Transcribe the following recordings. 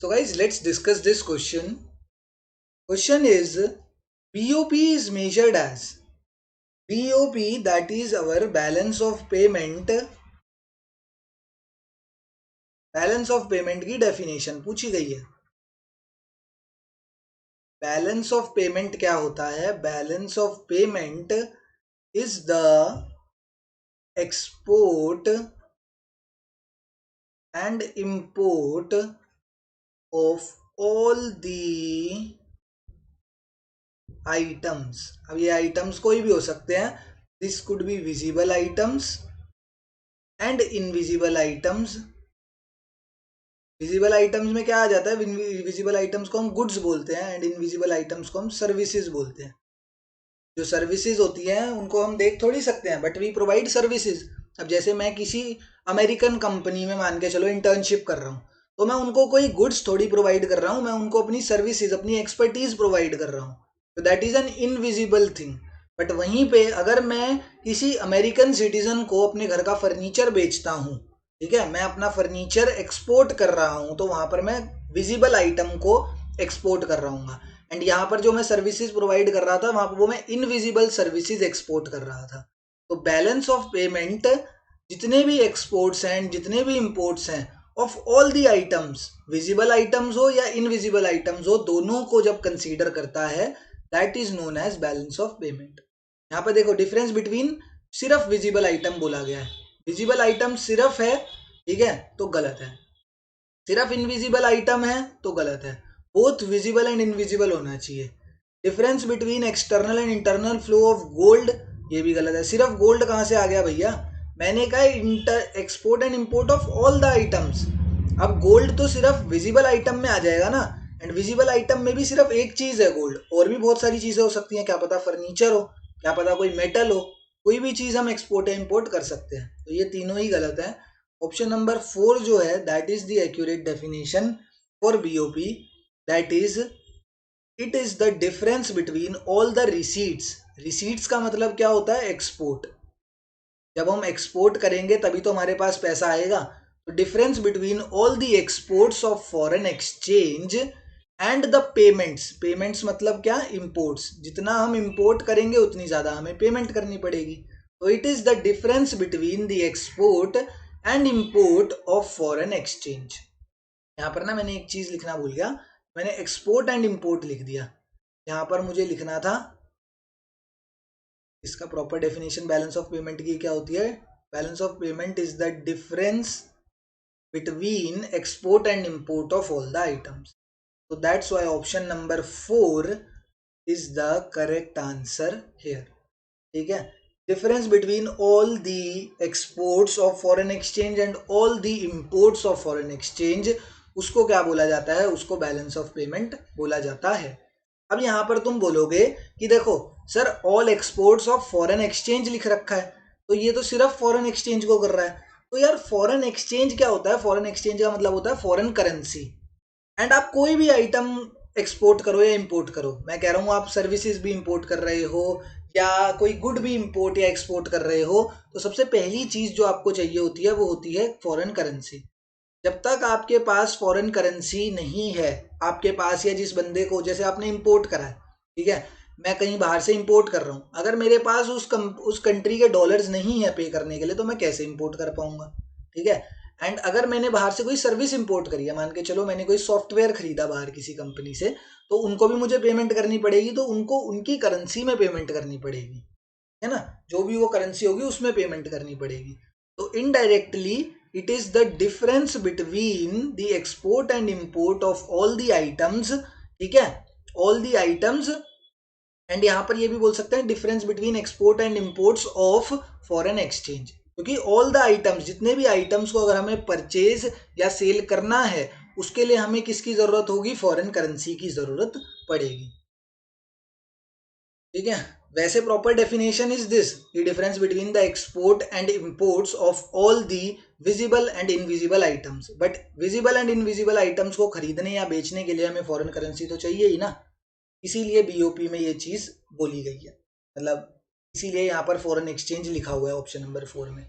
So guys, let's discuss this question. Question is BOP is measured as BOP, that is our balance of payment. Balance of payment की definition पूछी गई है. Balance of payment क्या होता है? Balance of payment is the export and import of all the items. अब ये items कोई भी हो सकते हैं. This could be visible items and invisible items. Visible items में क्या आ जाता है? विजिबल आइटम्स को हम गुड्स बोलते हैं एंड इनविजिबल आइटम्स को हम सर्विसेज बोलते हैं. जो सर्विसेज होती हैं उनको हम देख थोड़ी सकते हैं, बट वी प्रोवाइड सर्विसेज. अब जैसे मैं किसी अमेरिकन कंपनी में मान के चलो इंटर्नशिप कर रहा हूँ, तो मैं उनको कोई गुड्स थोड़ी प्रोवाइड कर रहा हूँ, मैं उनको अपनी सर्विसेज, अपनी एक्सपर्टीज प्रोवाइड कर रहा हूँ. तो that is an invisible thing. But वहीं पे अगर मैं किसी अमेरिकन सिटीजन को अपने घर का फर्नीचर बेचता हूँ, ठीक है, मैं अपना फर्नीचर एक्सपोर्ट कर रहा हूँ, तो वहां पर मैं विजिबल आइटम को एक्सपोर्ट कर रहा हूँ. एंड यहाँ पर जो मैं सर्विसेज प्रोवाइड कर रहा था, वहां पर वो मैं इनविजिबल सर्विसेज एक्सपोर्ट कर रहा था. तो बैलेंस ऑफ पेमेंट जितने भी एक्सपोर्ट्स हैं, जितने भी इंपोर्ट्स हैं, of all the items, visible items हो या इनविजिबल आइटम्स हो, दोनों को जब कंसीडर करता है, that is known as balance of payment. यहाँ पर देखो डिफरेंस बिटवीन सिर्फ विजिबल आइटम बोला गया है. विजिबल आइटम सिर्फ है, ठीक है, तो गलत है. सिर्फ इनविजिबल आइटम है तो गलत है. बोथ विजिबल एंड इनविजिबल होना चाहिए. Difference between external and internal flow of gold, ये भी गलत है. सिर्फ गोल्ड कहाँ से आ गया भैया? मैंने कहा export and import of all the items. अब गोल्ड तो सिर्फ विजिबल आइटम में आ जाएगा ना. एंड विजिबल आइटम में भी सिर्फ एक चीज है गोल्ड, और भी बहुत सारी चीजें हो सकती हैं. क्या पता फर्नीचर हो, क्या पता कोई मेटल हो, कोई भी चीज हम एक्सपोर्ट या इंपोर्ट कर सकते हैं. तो ये तीनों ही गलत है. ऑप्शन नंबर 4 जो है, that is the accurate definition for BOP. That is, it is the difference between all the receipts. Receipts का मतलब क्या होता है? एक्सपोर्ट. जब हम एक्सपोर्ट करेंगे तभी तो हमारे पास पैसा आएगा. तो difference between all the exports of foreign exchange and the payments. Payments मतलब क्या? इंपोर्ट्स. जितना हम इंपोर्ट करेंगे उतनी ज्यादा हमें पेमेंट करनी पड़ेगी. तो it is the difference between the export and import of foreign exchange. यहाँ पर ना मैंने एक चीज लिखना भूल गया. मैंने एक्सपोर्ट एंड इंपोर्ट लिख दिया. यहाँ पर मुझे लिखना था, इसका proper definition balance of payment की क्या होती है? Balance of payment is the difference between export and import of all the items. So that's why option number 4 is the correct answer here. ठीक है. Difference between all the exports of foreign exchange and all the imports of foreign exchange, उसको क्या बोला जाता है? उसको balance of payment बोला जाता है. अब यहां पर तुम बोलोगे कि देखो sir, all exports of foreign exchange लिख रखा है, तो ये तो सिर्फ फॉरेन एक्सचेंज को कर रहा है. तो यार फॉरेन एक्सचेंज क्या होता है? फॉरेन एक्सचेंज का मतलब होता है फॉरेन करेंसी. एंड आप कोई भी आइटम एक्सपोर्ट करो या इंपोर्ट करो, मैं कह रहा हूँ आप सर्विसेज भी इंपोर्ट कर रहे हो या कोई गुड भी इंपोर्ट या एक्सपोर्ट कर रहे हो, तो सबसे पहली चीज जो आपको चाहिए होती है वो होती है फॉरेन करेंसी. जब तक आपके पास फॉरेन करेंसी नहीं है आपके पास, या जिस बंदे को, जैसे आपने इंपोर्ट करा है, ठीक है, मैं कहीं बाहर से इंपोर्ट कर रहा हूँ, अगर मेरे पास उस कंट्री के डॉलर्स नहीं है पे करने के लिए, तो मैं कैसे इंपोर्ट कर पाऊंगा? ठीक है. एंड अगर मैंने बाहर से कोई सर्विस इंपोर्ट करी है, मान के चलो मैंने कोई सॉफ्टवेयर खरीदा बाहर किसी कंपनी से, तो उनको भी मुझे पेमेंट करनी पड़ेगी, तो उनको उनकी करेंसी में पेमेंट करनी पड़ेगी, है ना. जो भी वो करेंसी होगी उसमें पेमेंट करनी पड़ेगी. तो indirectly it is the difference between the export and import of all the items. ठीक है, ऑल द आइटम्स. एंड यहां पर ये भी बोल सकते हैं difference between export and imports of foreign exchange, क्योंकि ऑल द आइटम्स, जितने भी आइटम्स को अगर हमें परचेज या सेल करना है, उसके लिए हमें किसकी जरूरत होगी? फॉरेन करेंसी की जरूरत पड़ेगी. ठीक है. वैसे proper definition is this: the difference between the export and imports of all the visible and invisible items. But visible and invisible items को खरीदने या बेचने के लिए हमें फॉरेन करेंसी तो चाहिए ही ना. इसीलिए बीओपी में ये चीज बोली गई है, मतलब इसीलिए यहाँ पर फॉरेन एक्सचेंज लिखा हुआ है ऑप्शन नंबर 4 में.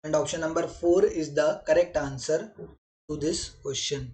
And option number 4 is the correct answer to this question.